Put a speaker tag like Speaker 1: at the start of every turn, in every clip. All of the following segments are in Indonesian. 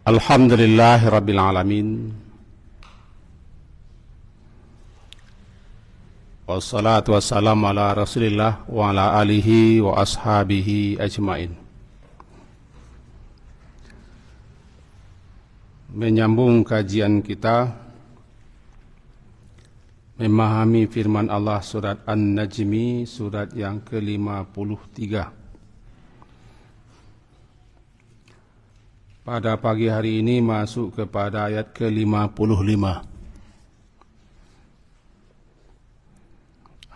Speaker 1: Alhamdulillahi Rabbil Alamin. Wassalatu wassalamu ala Rasulillah wa ala alihi wa ashabihi ajmain. Menyambung kajian kita memahami firman Allah surat An-Najmi, surat yang ke-53. Pada pagi hari ini masuk kepada ayat ke-55.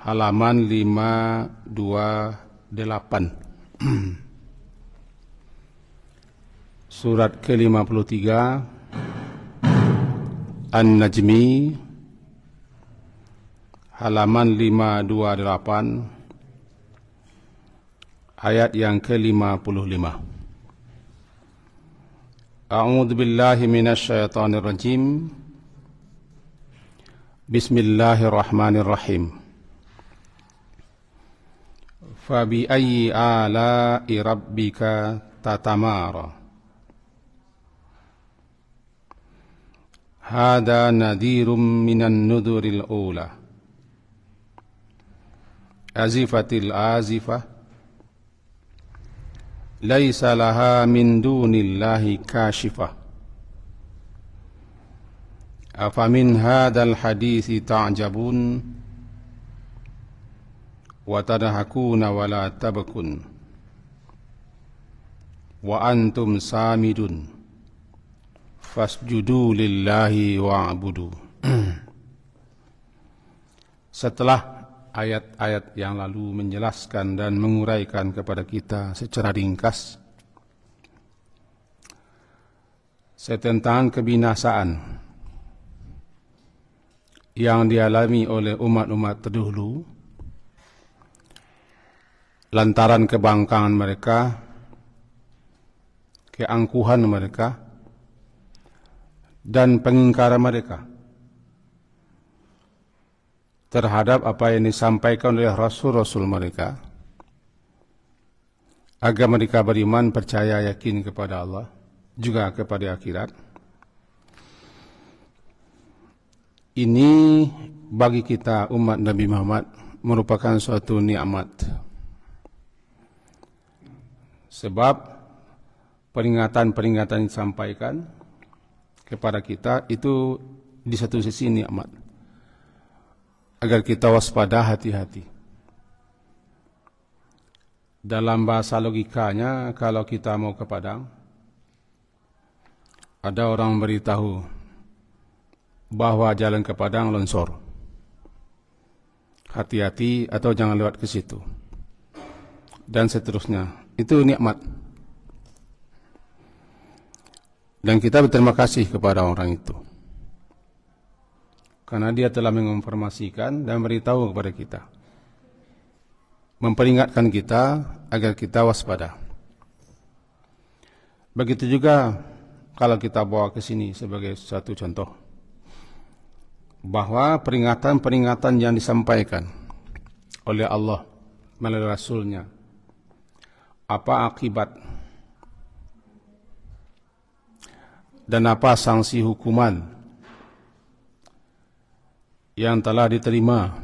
Speaker 1: Halaman 528. Surat ke-53 An-Najmi, halaman 528, ayat yang ke-55. A'udzu billahi minasy syaithanir rajim. Bismillahirrahmanirrahim. Fabi ayyi ala'i rabbika tatamara. Hada nadhirum minan nuduril ula. Azifatil azifah. Laisa laha min dunillahi kashifah. Afamin hadal hadithi ta'jabun wa tadhakuna wa la tabkun wa antum samidun fasjudu lillahi wa'budu. Setelah ayat-ayat yang lalu menjelaskan dan menguraikan kepada kita secara ringkas tentang kebinasaan yang dialami oleh umat-umat terdahulu lantaran kebangkangan mereka, keangkuhan mereka, dan pengingkaran mereka terhadap apa yang disampaikan oleh rasul-rasul mereka, agar mereka beriman, percaya, yakin kepada Allah, juga kepada akhirat. Ini bagi kita umat Nabi Muhammad merupakan suatu nikmat. Sebab peringatan-peringatan yang disampaikan kepada kita itu di satu sisi nikmat, agar kita waspada, hati-hati. Dalam bahasa logikanya, kalau kita mau ke Padang, ada orang beritahu bahwa jalan ke Padang longsor, hati-hati atau jangan lewat ke situ, dan seterusnya. Itu nikmat, dan kita berterima kasih kepada orang itu, karena dia telah menginformasikan dan beritahu kepada kita, memperingatkan kita agar kita waspada. Begitu juga kalau kita bawa ke sini sebagai satu contoh, bahwa peringatan-peringatan yang disampaikan oleh Allah melalui Rasulnya, apa akibat dan apa sanksi hukuman yang telah diterima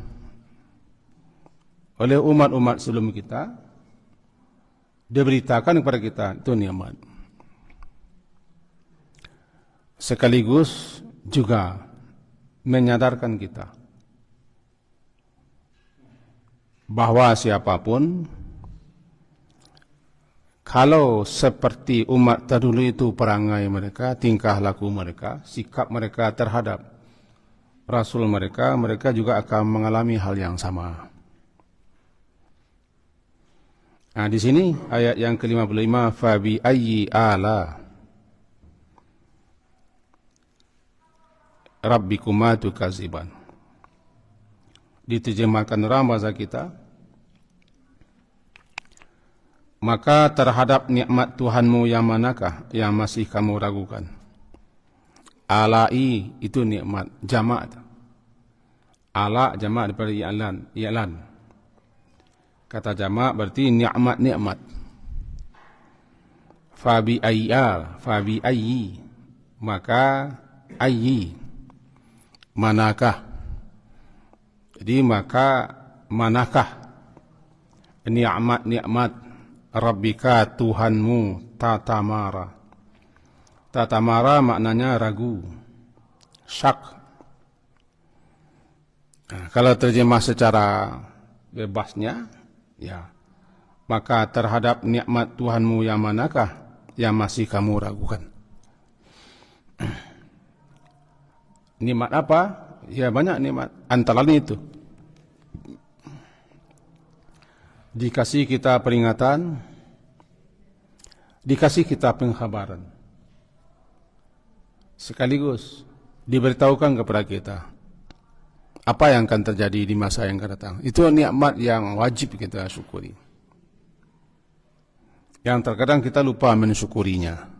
Speaker 1: oleh umat-umat sebelum kita, diberitakan kepada kita, itu nikmat. Sekaligus juga menyadarkan kita bahwa siapapun, kalau seperti umat terdahulu itu perangai mereka, tingkah laku mereka, sikap mereka terhadap Rasul mereka, mereka juga akan mengalami hal yang sama. Nah, di sini ayat yang ke-55, fabi ayyi ala rabbikuma tukaziban. Diterjemahkan dalam bahasa kita, maka terhadap nikmat Tuhanmu yang manakah yang masih kamu ragukan? Alai itu nikmat, jamak. Ala jamak daripada i'lan. Kata jamak berarti nikmat-nikmat. Fabi ayyi, maka ayyi, manakah. Jadi maka manakah nikmat Rabbika Tuhanmu, tatamara. Tatamara maknanya ragu, syak. Nah, kalau terjemah secara bebasnya, ya, maka terhadap nikmat Tuhanmu yang manakah yang masih kamu ragukan? Nikmat apa? Ya banyak nikmat. Antara lain itu, dikasih kita peringatan, dikasih kita pengkhabaran, sekaligus diberitahukan kepada kita apa yang akan terjadi di masa yang akan datang. Itu nikmat yang wajib kita syukuri, yang terkadang kita lupa mensyukurinya.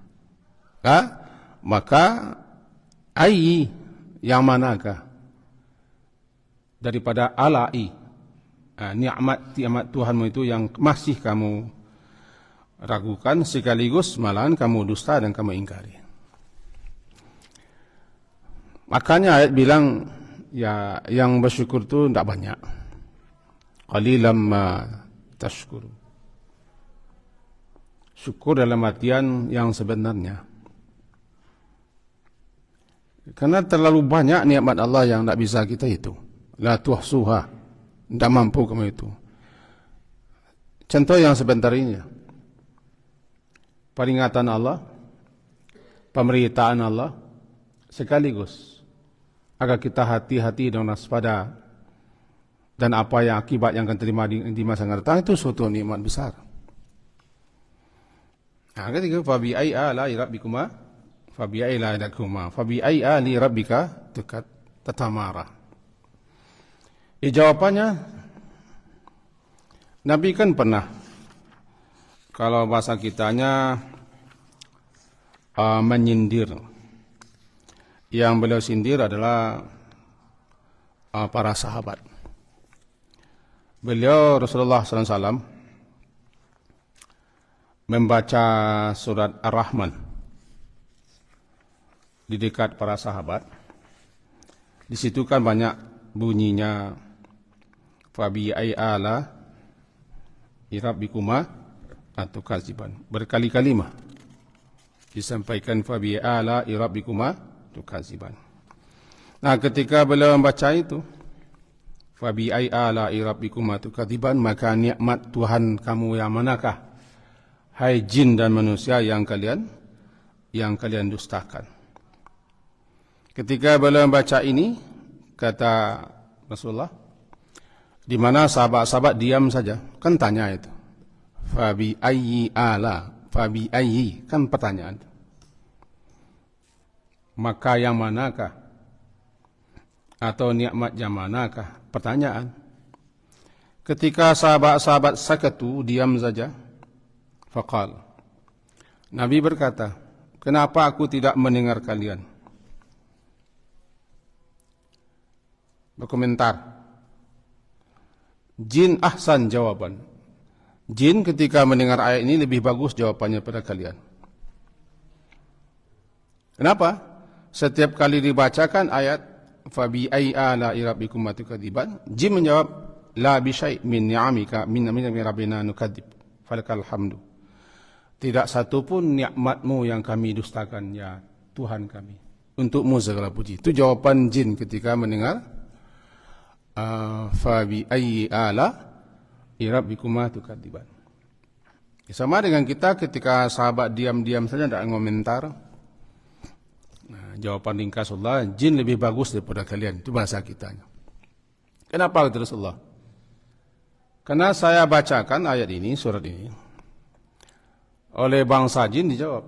Speaker 1: Maka ayyi, yang manakah daripada ala'i, nikmat Tuhanmu itu yang masih kamu ragukan, sekaligus malahan kamu dusta dan kamu ingkari. Makanya ayat bilang, ya, yang bersyukur itu tidak banyak. Qalilan ma tashkur. Syukur dalam artian yang sebenarnya. Karena terlalu banyak nikmat Allah yang tidak bisa kita hitung. La tuhsuha, tidak mampu kamu itu. Contoh yang sebentar ini, peringatan Allah, pemberitaan Allah, sekaligus agar kita hati-hati dan waspada, dan apa yang akibat yang akan terima di masa yang datang, itu suatu nikmat besar. Nah, ketika fabi ai ala rabbikuma fabi ai la ilakuma fabi ai ali rabbika tatamara. Jawabannya, Nabi kan pernah, kalau bahasa kitanya, menyindir. Yang beliau sindir adalah para sahabat. Beliau Rasulullah SAW membaca surat Ar-Rahman di dekat para sahabat. Di situ kan banyak bunyinya fabi ai ala rabbikuma atau kaziban. Berkali-kali disampaikan fabi ala rabbikuma kaziban. Nah, ketika beliau membaca itu fabi ai ala rabbikuma kaziban, maka nikmat Tuhan kamu yang manakah, hai jin dan manusia yang kalian dustakan. Ketika beliau membaca ini, kata Rasulullah, di mana sahabat-sahabat diam saja. Kan tanya itu, fabi ayyi ala, fabi ayyi, kan pertanyaan. Maka yang manakah, atau nikmat yang manakah, pertanyaan. Ketika sahabat-sahabat sakatu, diam saja, faqal, Nabi berkata, kenapa aku tidak mendengar kalian? Berkomentar, jin ahsan jawaban. Jin ketika mendengar ayat ini lebih bagus jawabannya pada kalian. Kenapa? Setiap kali dibacakan ayat fabi ai ala rabbikum tukadziban, jin menjawab la bi syai' min ni'amika min rabbina nukadzib falakal hamdu. Tidak satu pun nikmatmu yang kami dustakan, ya Tuhan kami, untukmu segala puji. Itu jawaban jin ketika mendengar fabi ayyi ala rabbikuma tukadziban. Sama dengan kita ketika sahabat diam-diam saja tidak komentar. Nah, jawaban ringkas Allah, jin lebih bagus daripada kalian. Itu bahasa kitanya. Kenapa kata Rasulullah? Karena saya bacakan ayat ini, surat ini, oleh bangsa jin dijawab.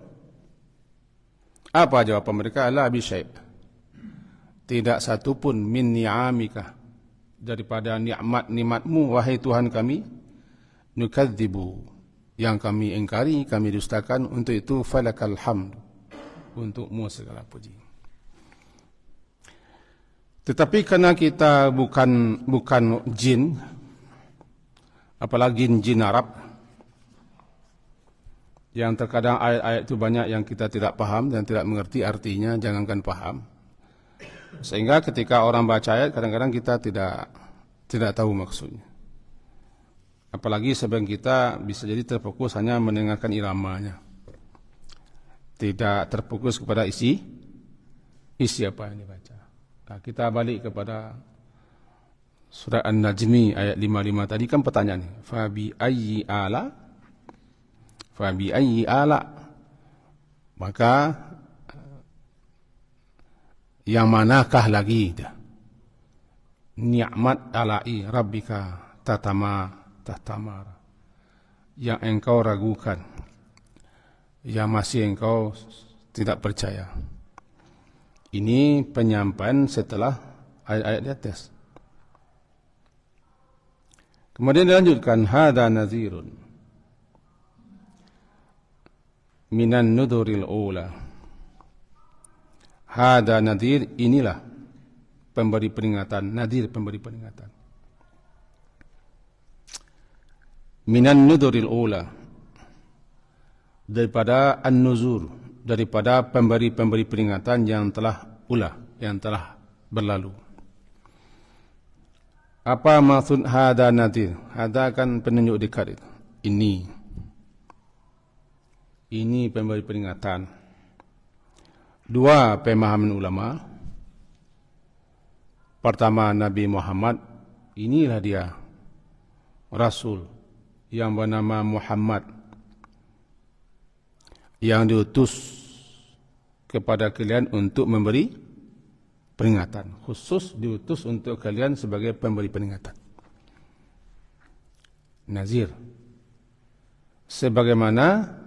Speaker 1: Apa jawaban mereka? La bi syai'. Tidak satupun min ni'amika, daripada nikmat-nikmatmu wahai Tuhan kami, nukadzibu, yang kami ingkari, kami dustakan. Untuk itu falakal hamd, untukmu segala puji. Tetapi karena kita bukan jin, apalagi jin Arab, yang terkadang ayat-ayat itu banyak yang kita tidak paham dan tidak mengerti artinya, jangankan paham. Sehingga ketika orang baca ayat kadang-kadang kita tidak tahu maksudnya. Apalagi sebagian kita bisa jadi terfokus hanya mendengarkan iramanya, tidak terfokus kepada isi apa yang dibaca. Nah, kita balik kepada surah An-Najmi ayat 55 tadi kan pertanyaan nih. Fabi ayyi ala. Maka yang manakah lagi nikmat ala'i rabbika tahtamar yang engkau ragukan, yang masih engkau tidak percaya. Ini penyampaian setelah ayat-ayat di atas. Kemudian dilanjutkan, hada nazirun minan nuduril ula. Hada nadir, inilah pemberi peringatan. Nadir, pemberi peringatan. Minan nuduril ula, daripada an-nuzur, daripada pemberi-pemberi peringatan yang telah yang telah berlalu. Apa maksud hada nadir? Hada kan penunjuk dekat itu. Ini pemberi peringatan. Dua pemahaman ulama. Pertama, Nabi Muhammad, inilah dia Rasul yang bernama Muhammad, yang diutus kepada kalian untuk memberi peringatan. Khusus diutus untuk kalian sebagai pemberi peringatan. Nazir. Sebagaimana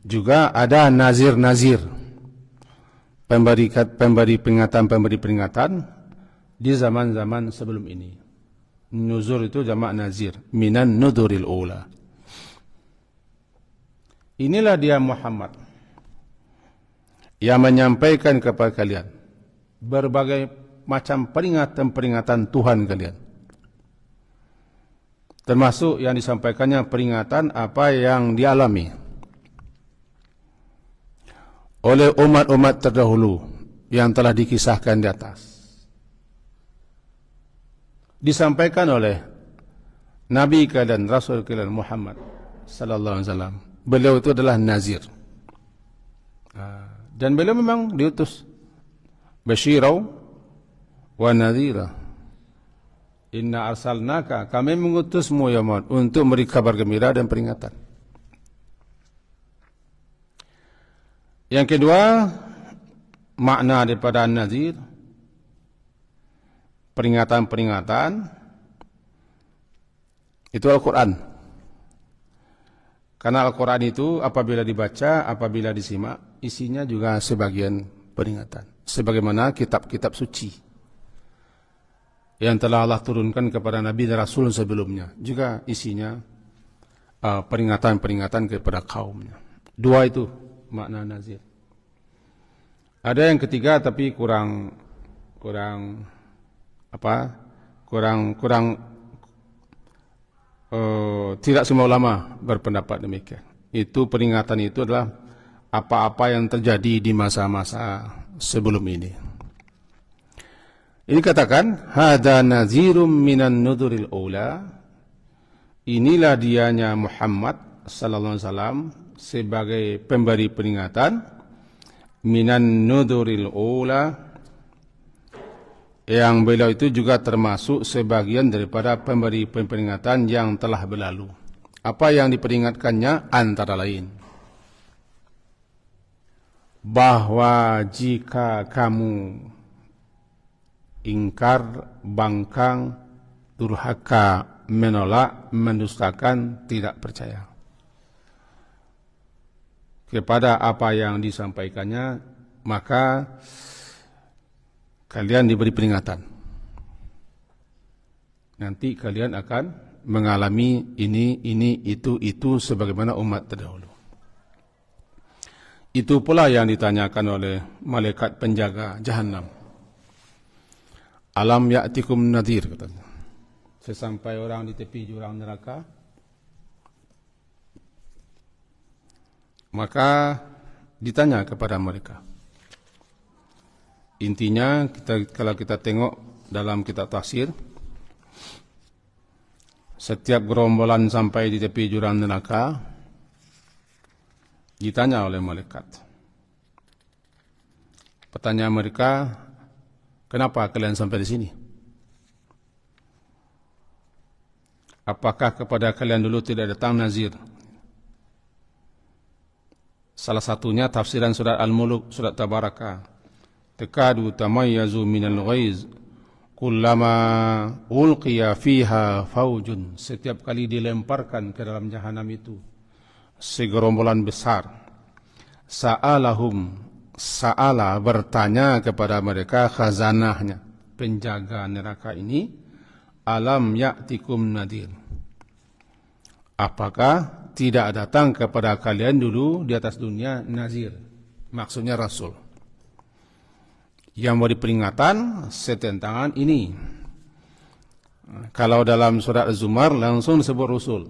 Speaker 1: juga ada nazir-nazir, pemberi peringatan di zaman-zaman sebelum ini. Nuzur itu jamak nazir, minan nuduril ula. Inilah dia Muhammad yang menyampaikan kepada kalian berbagai macam peringatan-peringatan Tuhan kalian. Termasuk yang disampaikannya peringatan apa yang dialami oleh umat-umat terdahulu yang telah dikisahkan di atas. Disampaikan oleh Nabi kalian, Rasul kalian Muhammad sallallahu alaihi wasallam. Beliau itu adalah nazir. Dan beliau memang diutus basyirau wa nadhira. Inna arsalnaka, kami mengutusmu ya Muhammad untuk memberi kabar gembira dan peringatan. Yang kedua, makna daripada nazir, peringatan-peringatan, itu Al-Quran. Karena Al-Quran itu apabila dibaca, apabila disimak, isinya juga sebagian peringatan. Sebagaimana kitab-kitab suci yang telah Allah turunkan kepada Nabi dan Rasul sebelumnya, juga isinya peringatan-peringatan kepada kaumnya. Dua itu makna nazir. Ada yang ketiga tapi kurang tidak semua ulama berpendapat demikian. Itu peringatan itu adalah apa-apa yang terjadi di masa-masa sebelum ini. Ini katakan hada nazirum minan nuduril ula. Inilah dianya Muhammad sallallahu alaihi wasallam sebagai pemberi peringatan minan nuduril ula, yang beliau itu juga termasuk sebagian daripada pemberi peringatan yang telah berlalu. Apa yang diperingatkannya antara lain bahwa jika kamu ingkar, bangkang, durhaka, menolak, mendustakan, tidak percaya kepada apa yang disampaikannya, maka kalian diberi peringatan. Nanti kalian akan mengalami ini, itu sebagaimana umat terdahulu. Itu pula yang ditanyakan oleh malaikat penjaga Jahannam. Alam ya'tikum nadhir, katanya. Sesampai orang di tepi jurang neraka, Maka ditanya kepada mereka. Intinya kalau kita tengok dalam kitab tafsir, setiap gerombolan sampai di tepi jurang neraka, ditanya oleh malaikat. Pertanyaan mereka, kenapa kalian sampai di sini? Apakah kepada kalian dulu tidak datang nazir? Salah satunya tafsiran surat Al-Mulk, surat Tabaraka. Takadu tamayyazu minal ghaiz kullama ulqiya fiha faujun. Setiap kali dilemparkan ke dalam jahanam itu segerombolan besar, Sa'ala bertanya kepada mereka khazanahnya, penjaga neraka ini, alam ya'tikum nadir, apakah tidak datang kepada kalian dulu di atas dunia nazir, maksudnya rasul, yang beri peringatan setentangan ini. Kalau dalam surat Az-Zumar langsung disebut rasul,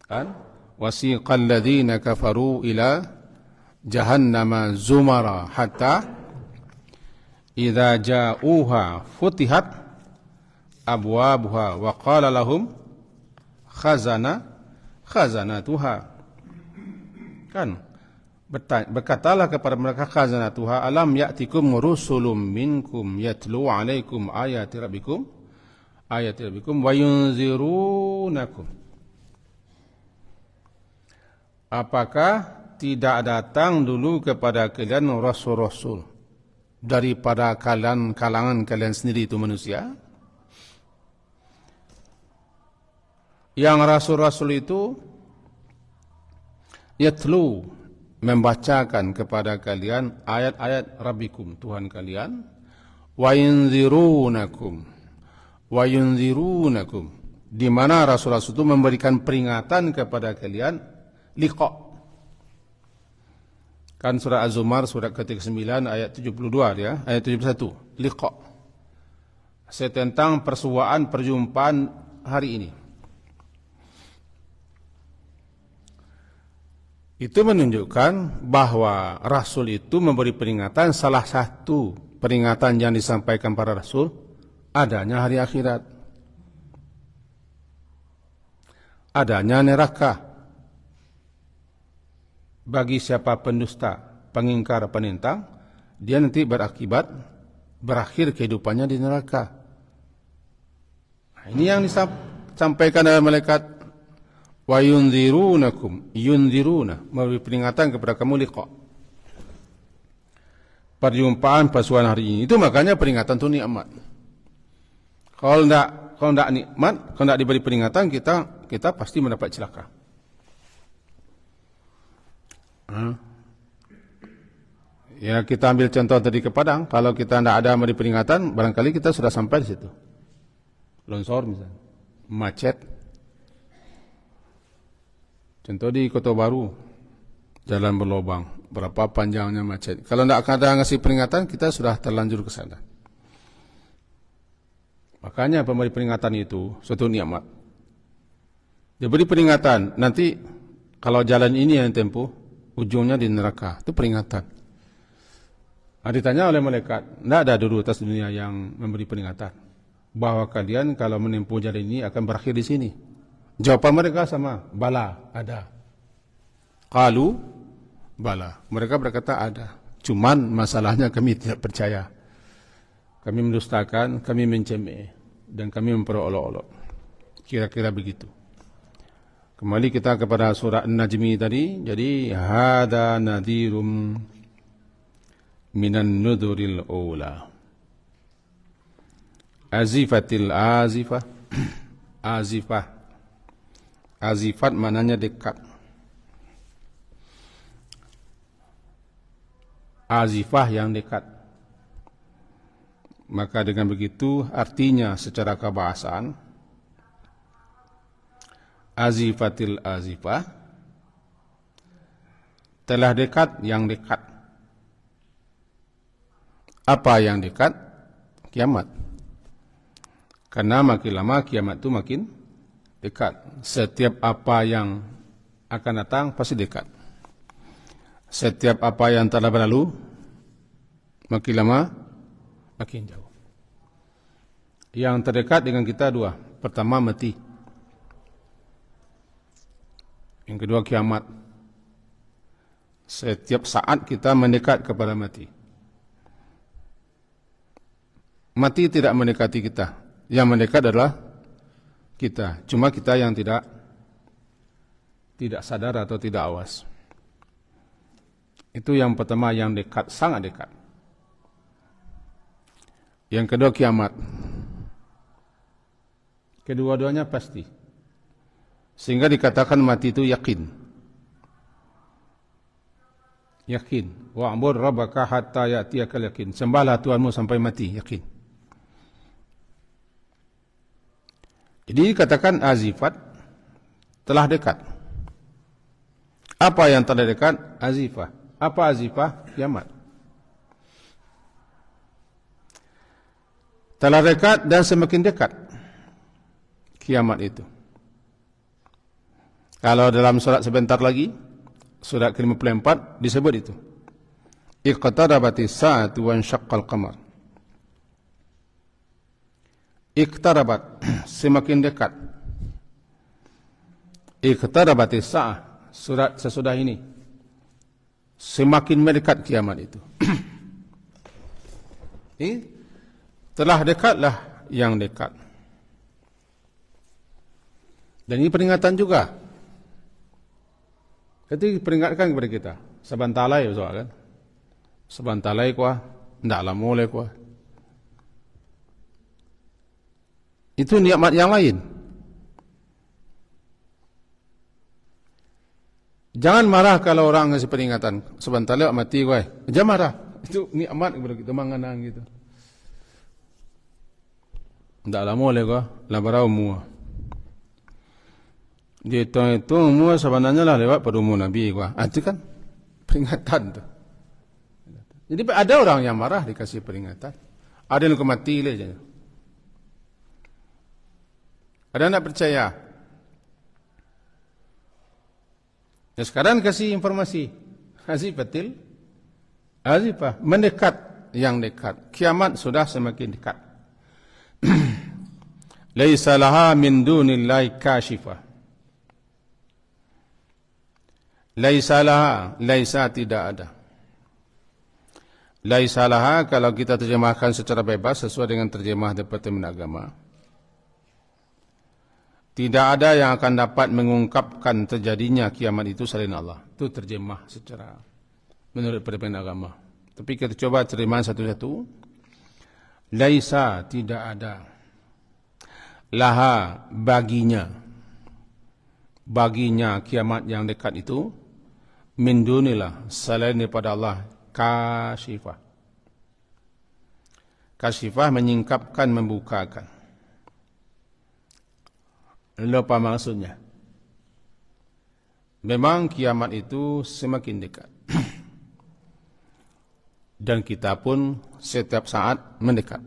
Speaker 1: kan? Wasiqal ladzina kafaru ila jahannama zumara hatta idza ja'uha futihat abwabuha wa qala lahum khazanatuha, kan? Berkatalah kepada mereka khazanatuha, alam ya'tikum rusulun minkum yatlu alaikum ayati rabbikum wa yunzirunakum. Apakah tidak datang dulu kepada kalian rasul-rasul daripada kalangan kalian sendiri itu manusia? Yang rasul-rasul itu yatlu, membacakan kepada kalian ayat-ayat Rabbikum, Tuhan kalian, wa yunzirunakum, di mana rasul-rasul itu memberikan peringatan kepada kalian, liqa. Kan surah Az-Zumar surat ke-9 ayat 72 ya, ayat 71, liqa. Tentang persuaan perjumpaan hari ini. Itu menunjukkan bahwa Rasul itu memberi peringatan. Salah satu peringatan yang disampaikan para Rasul adanya hari akhirat, adanya neraka bagi siapa pendusta, pengingkar, penentang, dia nanti berakhir kehidupannya di neraka. Nah, ini yang disampaikan oleh malaikat, wa yunzirunakum, yunziruna, memberi peringatan kepada kamu, liqa, perjumpaan persuan hari ini. Itu makanya peringatan itu nikmat. Kalau tidak nikmat, kalau tidak diberi peringatan, kita pasti mendapat celaka. Ya, kita ambil contoh tadi ke Padang. Kalau kita tidak ada memberi peringatan, barangkali kita sudah sampai di situ. Longsor misalnya, macet. Contoh di Kota Baru, jalan berlobang, berapa panjangnya macet. Kalau tidak ada ngasih peringatan, kita sudah terlanjur ke sana. Makanya pemberi peringatan itu suatu nikmat. Dia beri peringatan, nanti kalau jalan ini yang tempuh, ujungnya di neraka. Itu peringatan. Ditanya oleh malaikat, tidak ada dulu atas dunia yang memberi peringatan bahwa kalian kalau menempuh jalan ini akan berakhir di sini. Jawaban mereka sama, bala, ada. Qalu bala. Mereka berkata ada. Cuman masalahnya kami tidak percaya. Kami mendustakan, kami mencemeh, dan kami memperolok-olok. Kira-kira begitu. Kembali kita kepada surah An-Najmi tadi. Jadi hada nadhirum minan nuduril ula. Azifatil azifah. Azifah. Azifat maknanya dekat. Azifah yang dekat. Maka dengan begitu artinya secara kebahasaan, azifatil azifah, telah dekat yang dekat. Apa yang dekat? Kiamat. Karena makin lama kiamat itu makin dekat. Setiap apa yang akan datang pasti dekat. Setiap apa yang telah berlalu, makin lama makin jauh. Yang terdekat dengan kita dua. Pertama, mati. Yang kedua, kiamat. Setiap saat kita mendekat kepada mati. Mati tidak mendekati kita. Yang mendekat adalah kita. Cuma kita yang tidak sadar atau tidak awas. Itu yang pertama, yang dekat, sangat dekat. Yang kedua, kiamat. Kedua-duanya pasti. Sehingga dikatakan mati itu yakin. Yakin. Wa'bud rabbaka hatta ya'tiyakal yakin. Sembahlah Tuhanmu sampai mati, yakin. Jadi dikatakan azifat telah dekat. Apa yang telah dekat? Azifah. Apa azifah? Kiamat. Telah dekat dan semakin dekat kiamat itu. Kalau dalam surat sebentar lagi, surat ke-54 disebut itu. Iqtarabatis sa'atu wa insyaqqal qamar. Iqtarabat, semakin dekat. Iqtarabatis sa'ah, surat sesudah ini. Semakin mendekat kiamat itu. Telah dekatlah yang dekat. Dan ini peringatan juga. Itu peringatkan kepada kita. Sebantalai betul kan? Sebantalai kuah, ndaklah mulai kuah. Itu nikmat yang lain. Jangan marah kalau orang ngasih peringatan. Sebentar lewat mati kuah. Jangan marah. Itu nikmat kepada kita mengenang gitu. Ndaklah mulai kuah, lah barau mua. Dia itu mua sebenarnya lah lewat pada umur Nabi kuah. Itu kan peringatan tu. Jadi ada orang yang marah dikasih peringatan. Ada yang mati le je. Ada yang tak percaya. Ya sekarang kasih informasi. Azifatil. Azifah. Mendekat yang dekat. Kiamat sudah semakin dekat. Laisa laha min dunillahi kashifah. Laisa laha. Laisa tidak ada. Laisa laha kalau kita terjemahkan secara bebas sesuai dengan terjemah Departemen Agama. Tidak ada yang akan dapat mengungkapkan terjadinya kiamat itu selain Allah. Itu terjemah secara menurut Departemen Agama. Tapi kita coba terjemahan satu-satu. Laisa tidak ada. Laha baginya. Baginya kiamat yang dekat itu. Min dunilah selain daripada Allah. Kashifah. Kashifah menyingkapkan, membukakan. Lupa maksudnya. Memang kiamat itu semakin dekat. Dan kita pun setiap saat mendekat.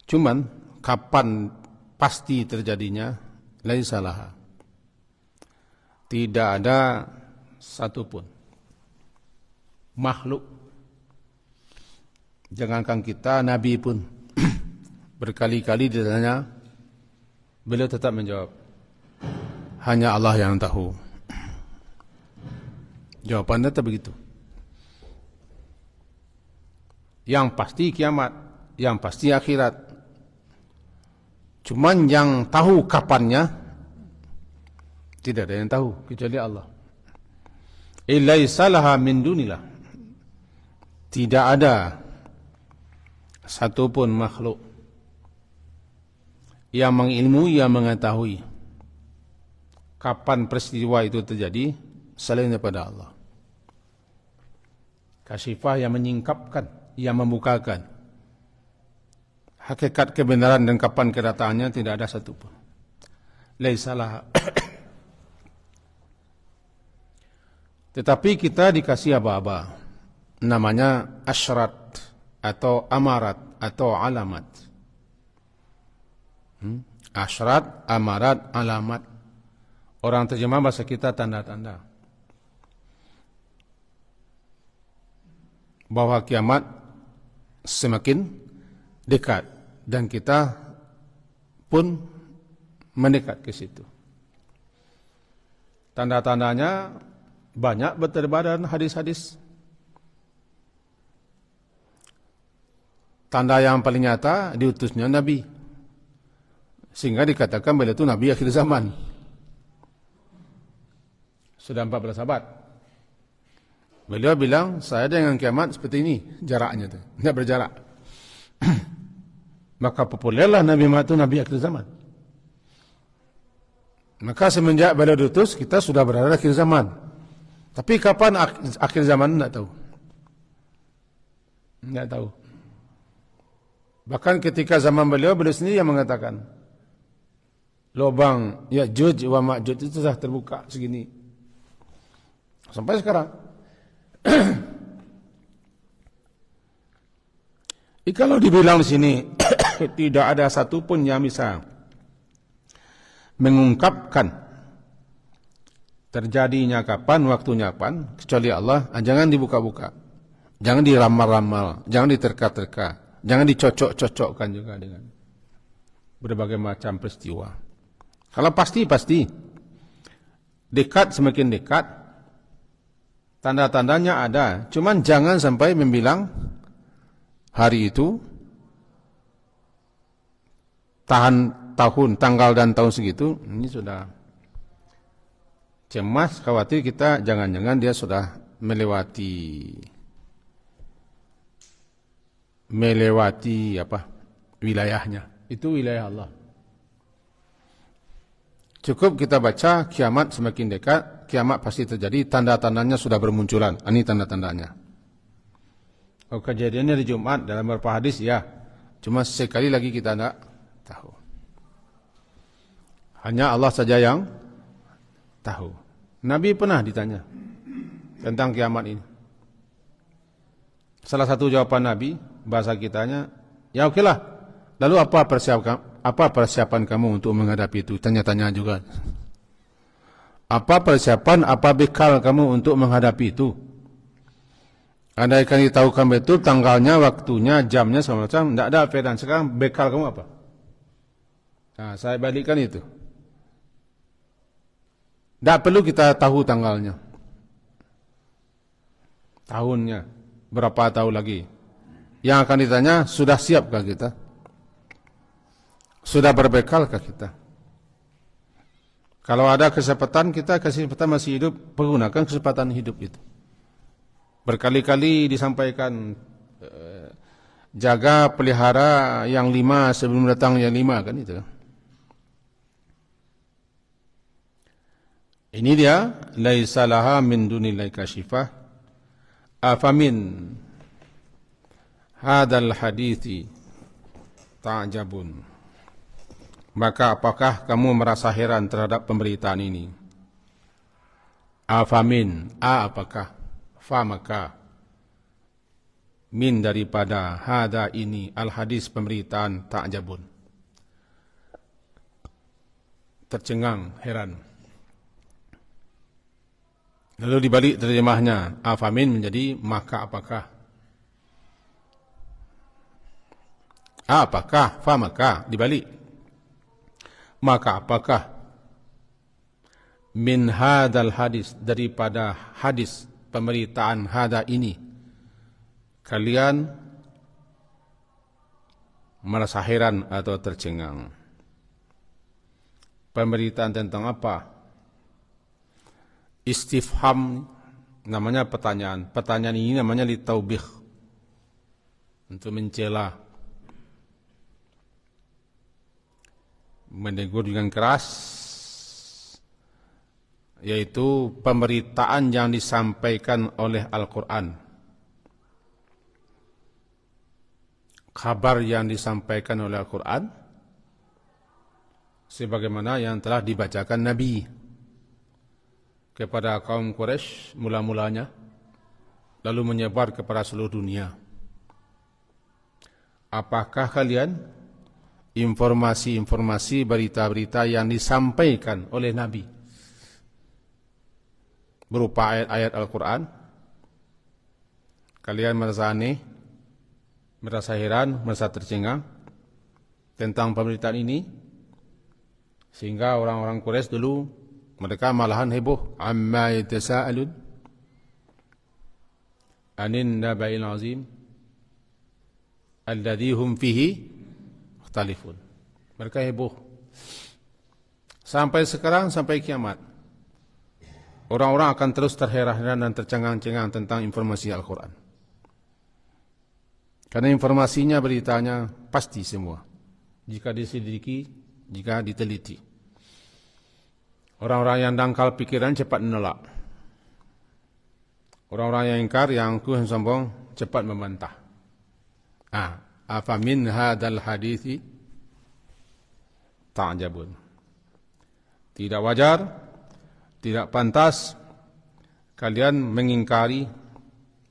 Speaker 1: Cuman kapan pasti terjadinya? Laisa laha. Tidak ada satupun makhluk, jangankan kita, Nabi pun berkali-kali ditanya, beliau tetap menjawab, hanya Allah yang tahu. Jawabannya tetap begitu. Yang pasti kiamat, yang pasti akhirat. Cuman yang tahu kapannya, tidak ada yang tahu kecuali Allah. Laisa laha min dunillah. Tidak ada satupun makhluk yang mengilmui, yang mengetahui kapan peristiwa itu terjadi selain daripada Allah. Kashifah yang menyingkapkan, yang membukakan hakikat kebenaran dan kapan kedatangannya, tidak ada satupun. Laisa laha. Tetapi kita dikasih aba-aba, namanya asyrat atau amarat atau alamat. Asyrat, amarat, alamat. Orang terjemah bahasa kita tanda-tanda. Bahwa kiamat semakin dekat. Dan kita pun mendekat ke situ. Tanda-tandanya banyak berterbaran hadis-hadis. Tanda yang paling nyata diutusnya Nabi. Sehingga dikatakan beliau itu Nabi akhir zaman. Sudah 14 abad. Beliau bilang, saya dengan kiamat seperti ini jaraknya itu, tidak berjarak. Maka populerlah Nabi Muhammad itu Nabi akhir zaman. Maka semenjak beliau diutus, kita sudah berada di akhir zaman. Tapi kapan akhir zaman, tidak tahu. Tidak tahu. Bahkan ketika zaman beliau sendiri yang mengatakan, lubang Ya'juj wa Ma'juj itu sudah terbuka segini. Sampai sekarang. Kalau dibilang di sini tidak ada satupun yang bisa mengungkapkan terjadinya kapan, waktunya kapan, kecuali Allah, jangan dibuka-buka. Jangan diramal-ramal, jangan diterka-terka, jangan dicocok-cocokkan juga dengan berbagai macam peristiwa. Kalau pasti. Dekat semakin dekat. Tanda-tandanya ada. Cuman jangan sampai membilang hari itu tahun, tanggal dan tahun segitu. Ini sudah cemas, khawatir kita jangan-jangan dia sudah melewati wilayahnya. Itu wilayah Allah. Cukup kita baca kiamat semakin dekat, kiamat pasti terjadi, tanda-tandanya sudah bermunculan. Ini tanda-tandanya. Oh, kejadiannya di Jumat dalam beberapa hadis, ya. Cuma sekali lagi kita tidak tahu. Hanya Allah saja yang tahu. Nabi pernah ditanya tentang kiamat ini. Salah satu jawaban Nabi, bahasa kitanya, ya okelah. Lalu apa persiapan kamu untuk menghadapi itu? Tanya-tanya juga. Apa persiapan, apa bekal kamu untuk menghadapi itu? Andaikan ditahukan betul tanggalnya, waktunya, jamnya, segala macam, tidak ada faedah. Sekarang bekal kamu apa? Nah, saya balikkan itu. Tidak perlu kita tahu tanggalnya, tahunnya, berapa tahun lagi. Yang akan ditanya, sudah siapkah kita? Sudah berbekalkah kita? Kalau ada kesempatan masih hidup, pergunakan kesempatan hidup itu. Berkali-kali disampaikan, jaga pelihara yang 5 sebelum datang yang 5, kan itu. Ini dia, laisa laha min dunillahi kashifah afamin hadal hadithi ta'jabun. Maka apakah kamu merasa heran terhadap pemberitaan ini? Afamin, apakah, fa maka, min daripada, hada ini, al hadis pemberitaan, ta'jabun, tercengang, heran. Lalu dibalik terjemahnya, afamin menjadi maka apakah. Apakah, fa maka, dibalik. Maka apakah min hadal hadis, daripada hadis pemberitaan hada ini, kalian merasa heran atau tercengang? Pemberitaan tentang apa? Istifham, namanya pertanyaan. Pertanyaan ini namanya litaubih, untuk mencela, menegur dengan keras, yaitu pemberitaan yang disampaikan oleh Al-Quran, kabar yang disampaikan oleh Al-Quran, sebagaimana yang telah dibacakan Nabi kepada kaum Quraisy mula-mulanya, lalu menyebar kepada seluruh dunia. Apakah kalian informasi-informasi, berita-berita yang disampaikan oleh Nabi berupa ayat-ayat Al-Quran, kalian merasa aneh, merasa heran, merasa tercengang tentang pemberitaan ini, sehingga orang-orang Quraisy dulu mereka malahan heboh, amma yatasaalun anin naba'il azim alladhi hum fihi mukhtalifun. Mereka heboh sampai sekarang, sampai kiamat. Orang-orang akan terus terheran-heran dan tercengang-cengang tentang informasi Al-Quran, karena informasinya, beritanya pasti semua jika diselidiki, jika diteliti. Orang-orang yang dangkal pikiran cepat menolak. Orang-orang yang ingkar, yang angkuh, yang sombong cepat membantah. Afa min hadzal hadithi ta'jabun. Tidak wajar, tidak pantas kalian mengingkari,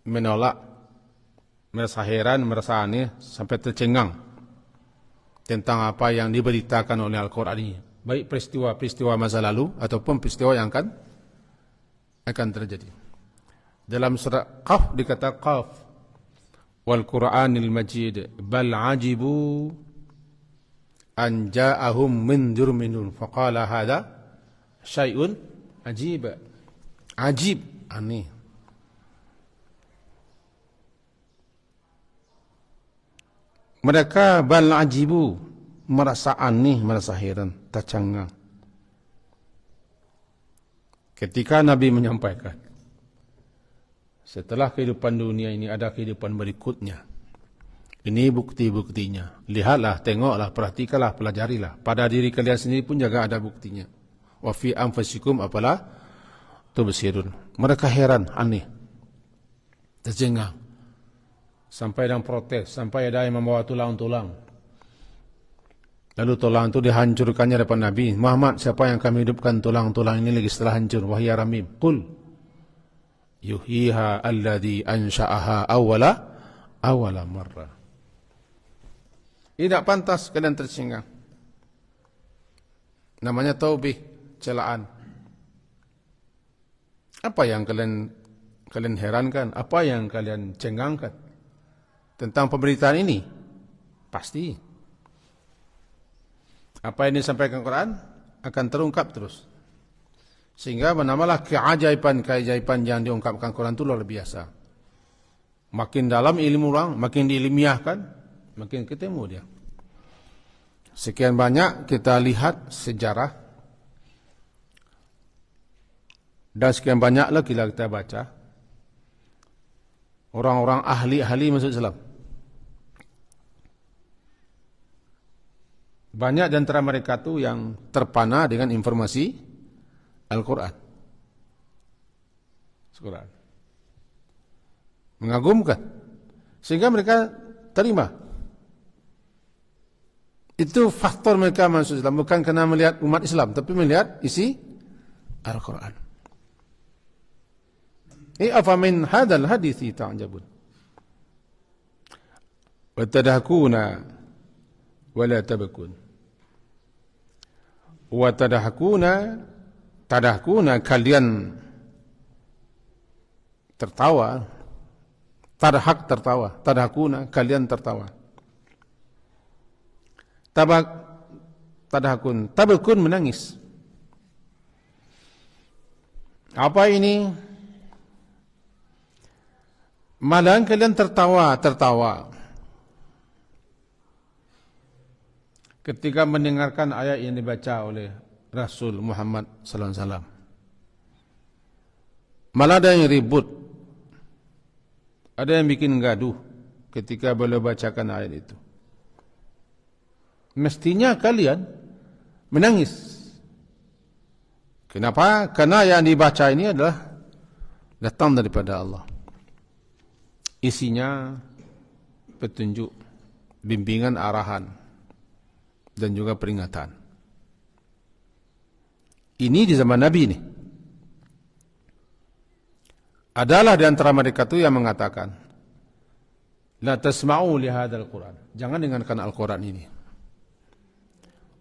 Speaker 1: menolak, merasa heran, merasa aneh, sampai tercengang tentang apa yang diberitakan oleh Al-Quran ini, baik peristiwa-peristiwa masa lalu ataupun peristiwa yang akan terjadi. Dalam surah Qaf dikata Qaf wal Qur'anil Majid bal ajibu an ja'ahum mindzur minhum faqala hadza syai'un ajib. Ajib, aneh. Mereka bal ajibu, merasa aneh, merasa heran, tercengang ketika Nabi menyampaikan, setelah kehidupan dunia ini ada kehidupan berikutnya. Ini bukti-buktinya. Lihatlah, tengoklah, perhatikanlah, pelajarilah. Pada diri kalian sendiri pun juga ada buktinya. Wa fi anfusikum apalah tubsirun. Mereka heran, aneh, tercengang, sampai dan protes, sampai ada yang membawa tulang-tulang. Lalu tulang itu dihancurkannya depan Nabi. Muhammad, siapa yang kami hidupkan tulang-tulang ini lagi setelah hancur? Wahya ramim. Qul yuhyiha alladhi ansha'aha awala marrah. Tidak pantas kalian tercengang. Namanya taubih, celaan. Apa yang kalian herankan? Apa yang kalian cengangkan tentang pemberitaan ini? Pasti apa yang disampaikan Quran akan terungkap terus, sehingga menambahlah keajaiban yang diungkapkan Quran itu luar biasa. Makin dalam ilmu orang, makin diilmiahkan, makin ketemu dia. Sekian banyak kita lihat sejarah, dan sekian banyaklah kita baca orang-orang ahli masuk Islam. Banyak di antara mereka tu yang terpana dengan informasi Al-Quran. Mengagumkan, sehingga mereka terima. Itu faktor mereka masuk Islam, bukan karena melihat umat Islam, tapi melihat isi Al-Quran. Afa min hadzal hadithi ta'jabun wa tadhakuna wa la tabkun. Wa tadhakuna kalian tertawa, tadhakuna kalian tertawa. Tabakun menangis. Apa ini? Malahan kalian tertawa ketika mendengarkan ayat yang dibaca oleh Rasul Muhammad sallallahu alaihi wasallam. Malah ada yang ribut, ada yang bikin gaduh ketika beliau bacakan ayat itu. Mestinya kalian menangis. Kenapa? Karena yang dibaca ini adalah datang daripada Allah. Isinya petunjuk, bimbingan, arahan, dan juga peringatan. Ini di zaman Nabi ini. Adalah di antara mereka itu yang mengatakan, la tasma'u li hadzal Qur'an. Jangan dengarkan Al-Quran ini.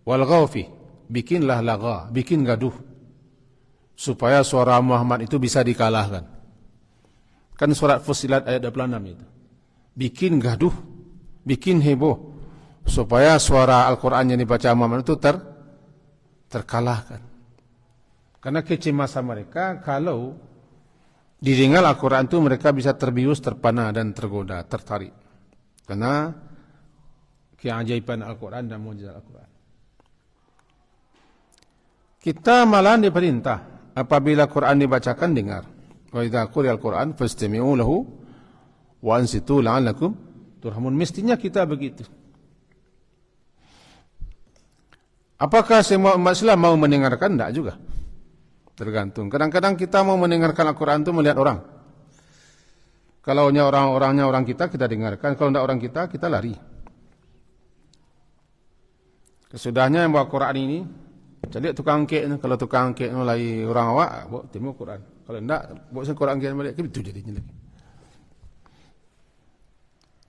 Speaker 1: wal ghawfi, bikinlah lagha, bikin gaduh supaya suara Muhammad itu bisa dikalahkan. Kan surat Fussilat ayat 26 itu. Bikin gaduh, bikin heboh supaya suara Al-Qur'an yang dibaca Muhammad itu terkalahkan. Karena kecemasan mereka kalau didengar Al-Quran itu mereka bisa terbius, terpana dan tergoda, tertarik. Karena keajaiban Al-Quran dan mukjizat Al-Quran. Kita malah diperintah apabila Quran dibacakan dengar. Wa idza quri'al Quran fastami'u lahu wa ansitu la'allakum turhamun. Mestinya kita begitu. Apakah semua umat Islam mau mendengarkan? Tidak juga. Tergantung. Kadang-kadang kita mau mendengarkan Al-Quran itu melihat orang. Kalau orang-orangnya orang kita dengarkan. Kalau tidak orang kita lari. Kesudahnya yang bawa Quran ini, jadi tukang kek, kalau tukang kek mulai orang awak, bawa temu Quran. Kalau tidak, bawa Quran kita balik, itu jadinya lagi.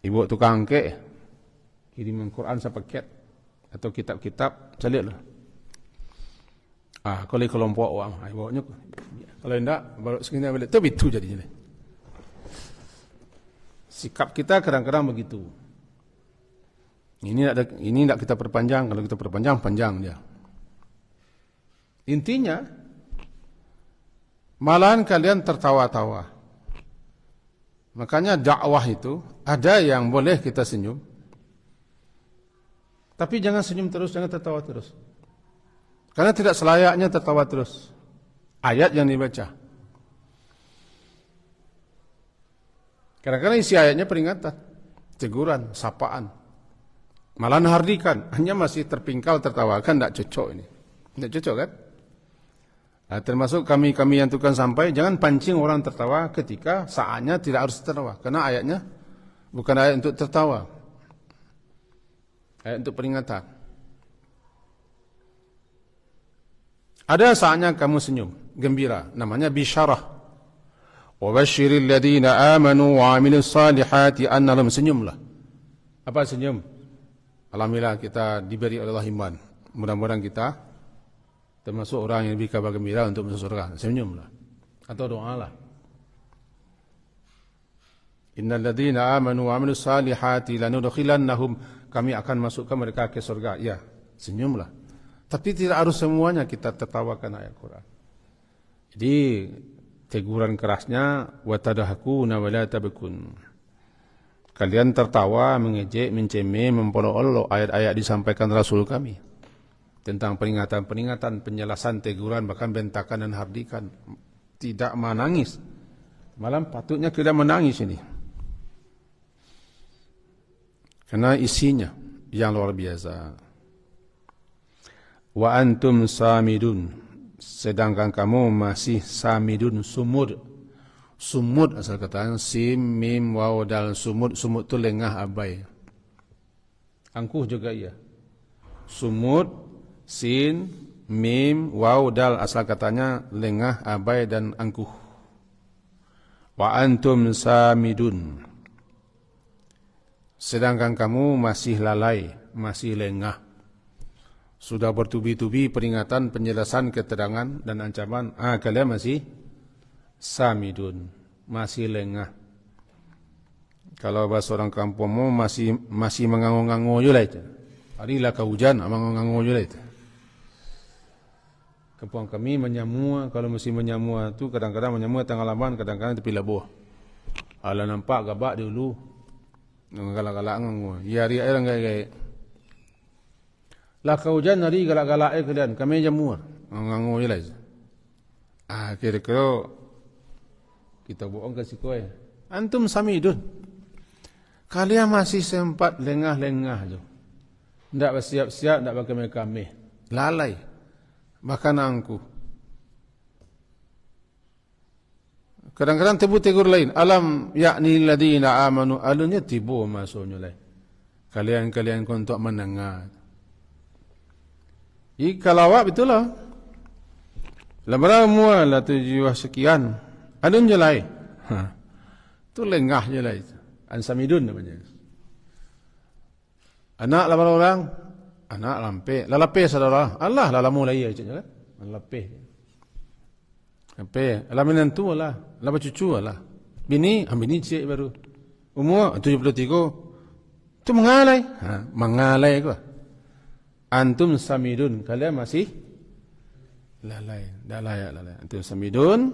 Speaker 1: Ibu tukang kek, kirim Quran sepaket atau kitab-kitab, calilah. Kalau kelompok orang, bawanya. Kalau tidak, baru segini balik, itu jadinya. Sikap kita kadang-kadang begitu. Ini tidak kita perpanjang. Kalau kita perpanjang, panjang dia. Intinya, malahan kalian tertawa-tawa. Makanya dakwah itu ada yang boleh kita senyum, tapi jangan senyum terus, jangan tertawa terus. Karena tidak selayaknya tertawa terus. Ayat yang dibaca. Kadang-kadang isi ayatnya peringatan, teguran, sapaan. Malah hardikan, hanya masih terpingkal tertawa, kan tidak cocok ini. Tidak cocok kan? Termasuk kami yang tukang sampai, jangan pancing orang tertawa ketika saatnya tidak harus tertawa. Karena ayatnya bukan ayat untuk tertawa. Ayat untuk peringatan. Ada saatnya kamu senyum, gembira, namanya bisyarah. Wa basyiril ladzina amanu wa 'amilus salihati anna lahum, senyumlah. Apa senyum? Alhamdulillah kita diberi oleh Allah iman. Mudah-mudahan kita termasuk orang yang lebih kabar gembira untuk masuk surga. Senyumlah. Atau doalah. Innal ladzina amanu wa 'amilus salihati lanudkhilannahum, kami akan masukkan mereka ke surga. Ya, senyumlah. Tapi tidak harus semuanya kita tertawakan ayat Quran. Jadi teguran kerasnya wa tadhakuna wa la tabkun. Kalian tertawa, mengejek, mencemeh, mempolok-olok ayat-ayat disampaikan Rasul kami tentang peringatan-peringatan, penjelasan, teguran, bahkan bentakan dan hardikan. Tidak menangis. Malah patutnya kita menangis ini. Karena isinya yang luar biasa. Wa antum samidun, sedangkan kamu masih samidun, sumud. Sumud asal katanya sim, mim, waw, dal, sumud. Sumud itu lengah, abai. Angkuh juga iya. Sumud, sin, mim, waw, dal, asal katanya lengah, abai, dan angkuh. Wa antum samidun, sedangkan kamu masih lalai, masih lengah. Sudah bertubi-tubi peringatan, penjelasan, keterangan, dan ancaman. Kalian masih samidun, masih lengah. Kalau bahasa orang kampungmu masih mengangu-ngangu juga itu. Harilah ke hujan, mengangu-ngangu juga itu. Kampung kami menyamua, kalau musim menyamua itu kadang-kadang menyamua tengah laman, kadang-kadang tepi labuh. Ala nampak gabak dulu, galak-galak ngangu. Ya hari air enggak. Lah ke hujan hari galak-galak kalian, kami jamua, ngangu juga itu. Kira-kira kita bohong ke sikoi. Antum samidun. Kalian masih sempat lengah-lengah je. Tidak bersiap-siap, tidak berkemeh-kemeh. Lalai. Bahkan angkuh. Kadang-kadang tegur lain. Alam yakni ladina amanu. Alunya tibu masuknya lain. Kalian untuk menengah. Kalau awak betul lah. Lamara mual atau jiwa sekian. Adun je lah. Itu lengah je lah. Ansamidun namanya. Anak lamara orang. Anak lampe. Lalapeh saudara. Allah lah mulai aja kan. Lalapeh. Lampe. Lah menantu lah. Lah cucu lah. Bini, bini cik baru. Umur 73. Itu mengalai. Mengalai kau. Antum samidun. Kalian masih lalai. Dah layak lalai. Antum samidun.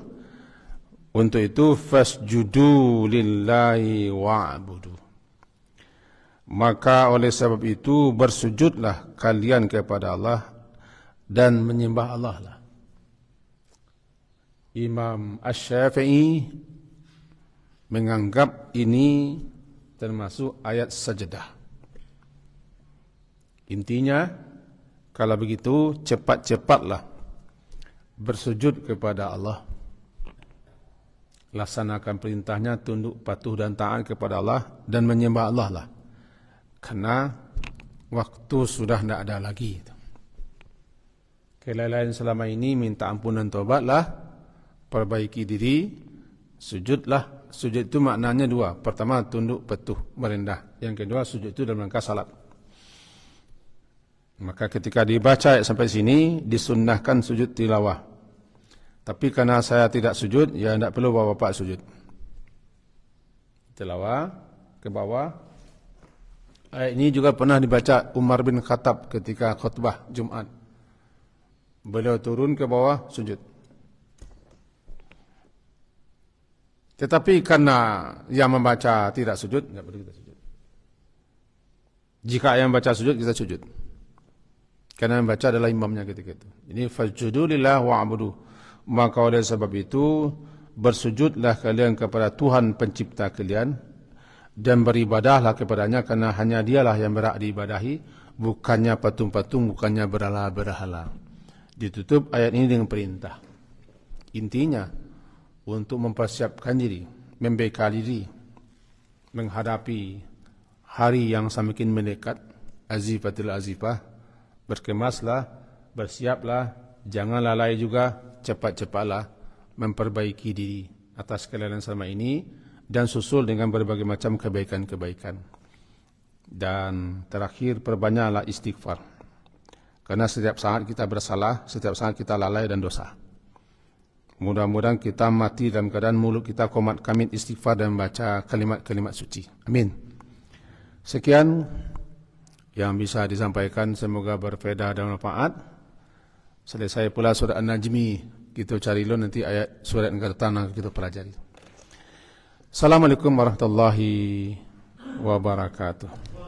Speaker 1: Untuk itu fasjudu lillahi wa'budu. Maka oleh sebab itu bersujudlah kalian kepada Allah dan menyembah Allah lah. Imam Asy-Syafi'i menganggap ini termasuk ayat sajadah. Intinya, kalau begitu cepat-cepatlah bersujud kepada Allah. Laksanakan perintahnya, tunduk patuh dan taat kepada Allah dan menyembah Allah lah. Karena waktu sudah tidak ada lagi. Kelalaian selama ini minta ampunan taubatlah, perbaiki diri, sujudlah. Sujud itu maknanya dua. Pertama, tunduk patuh merendah. Yang kedua, sujud itu dalam rangka salat. Maka ketika dibaca ayat sampai sini, disunnahkan sujud tilawah. Tapi karena saya tidak sujud, ya tidak perlu bapak-bapak sujud. Tilawah ke bawah. Ayat ini juga pernah dibaca Umar bin Khattab ketika khutbah Jumat. Beliau turun ke bawah sujud. Tetapi karena yang membaca tidak sujud, tidak perlu kita sujud. Jika yang baca sujud, kita sujud. Karena yang baca adalah imamnya ketika itu. Ini fasjudu lillah wa'budu. Maka oleh sebab itu bersujudlah kalian kepada Tuhan pencipta kalian dan beribadahlah kepadanya karena hanya dialah yang berhak diibadahi, bukannya patung-patung, bukannya berhala-berhala. Ditutup ayat ini dengan perintah. Intinya untuk mempersiapkan diri, membekali diri menghadapi hari yang semakin mendekat, azifatul azifah, berkemaslah, bersiaplah, jangan lalai juga, cepat-cepatlah memperbaiki diri atas kelalaian selama ini dan susul dengan berbagai macam kebaikan-kebaikan. Dan terakhir, perbanyaklah istighfar. Karena setiap saat kita bersalah, setiap saat kita lalai dan dosa. Mudah-mudahan kita mati dalam keadaan mulut kita komat kamit istighfar dan membaca kalimat-kalimat suci. Amin. Sekian yang bisa disampaikan, semoga berfaedah dan bermanfaat. Selesai pula surat An-Najmi, kita cari dulu nanti ayat surat yang akan kita pelajari. Assalamualaikum warahmatullahi wabarakatuh.